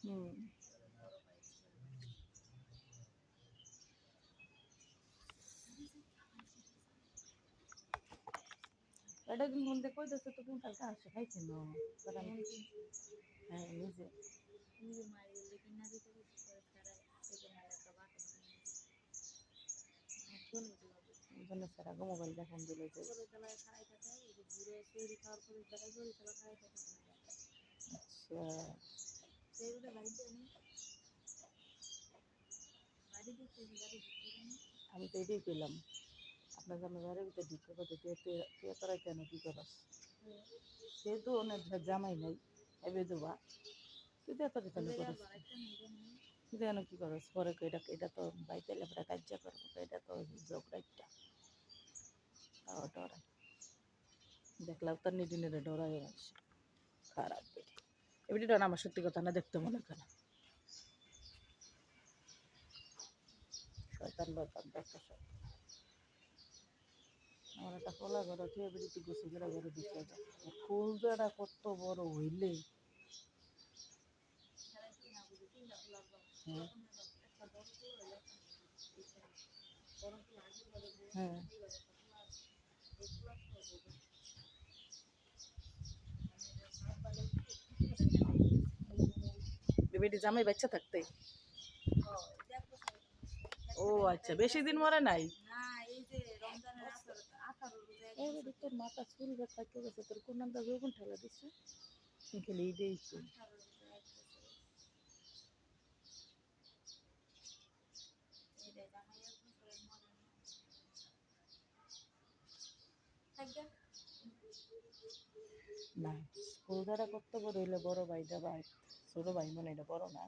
হুম এটা কিন্তু মধ্যে কইতেছে তো তুমি কালকে আসে খাইছে না হ্যাঁ নিজে স্যার আগে মোবাইল দেখান দিলে যে আমি তো এটাই পেলাম আপনার জামাই বাড়ির ভিতরে ঢুকে কথা তুই তোরা কেন কী করস সেহেতু অনেক জামাই নাই এবে দেবা তুই তো এত কেন করস তুই কেন কী করস পরে এটা এটা তো বাইতে লেপটা কার্য করবো এটা তো ঝগড়াইটা ডরাই দেখলাম তার নিডি নিডে ডরাই মানুষ খারাপ বেটি এবারে ডর আমার সত্যি কথা না দেখতে মনে করে শয়তান বয়তান দেখতে সব আমার একটা খোলা ঘর আছে এবারে তুই গুছি করে ঘরে দিতে ফুলটা কত বড় হইলে হ্যাঁ হ্যাঁ বেটি জামাই বাচ্চা থাকতে ও আচ্ছা বেশি দিন মরে নাই তোর মাথা চুল থাকতে গেছে তোর কোন নামটা বেগুন ঠেলা দিচ্ছে খেলে এইটাই তো না ফুলধারা করতে বড় হইলে বড় ভাইটা ভাই ছোট ভাই মনে এটা বড় না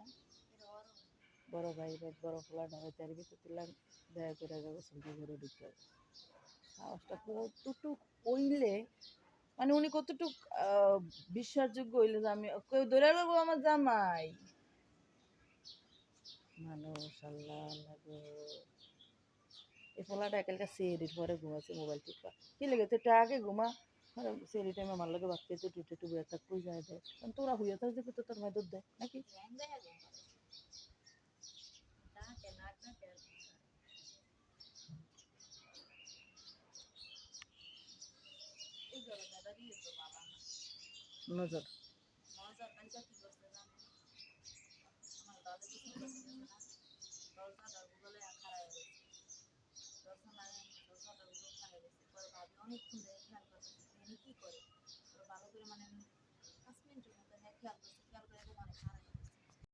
বড় ভাই বড় ফোলাটা হয় তার ভিতর তুললাম দেখা করে গোসল দিয়ে ঘরে ঢুকতে হবে সাহসটা কতটুক হইলে মানে উনি কতটুক বিশ্বাসযোগ্য হইলে যে আমি কেউ ধরে নেবো আমার জামাই মানুষ আল্লাহ লাগে এই ফোলাটা একালটা সেরির পরে ঘুমাচ্ছে মোবাইল টিপা কি লেগে তো এটা আগে ঘুমা সেরি টাইমে আমার লাগে বাচ্চা তো টুটে টুবে একটা কই যায় দেয় কারণ তোরা হইয়া থাকলে দেখে তো তোর মায়ের দেয় নাকি নজর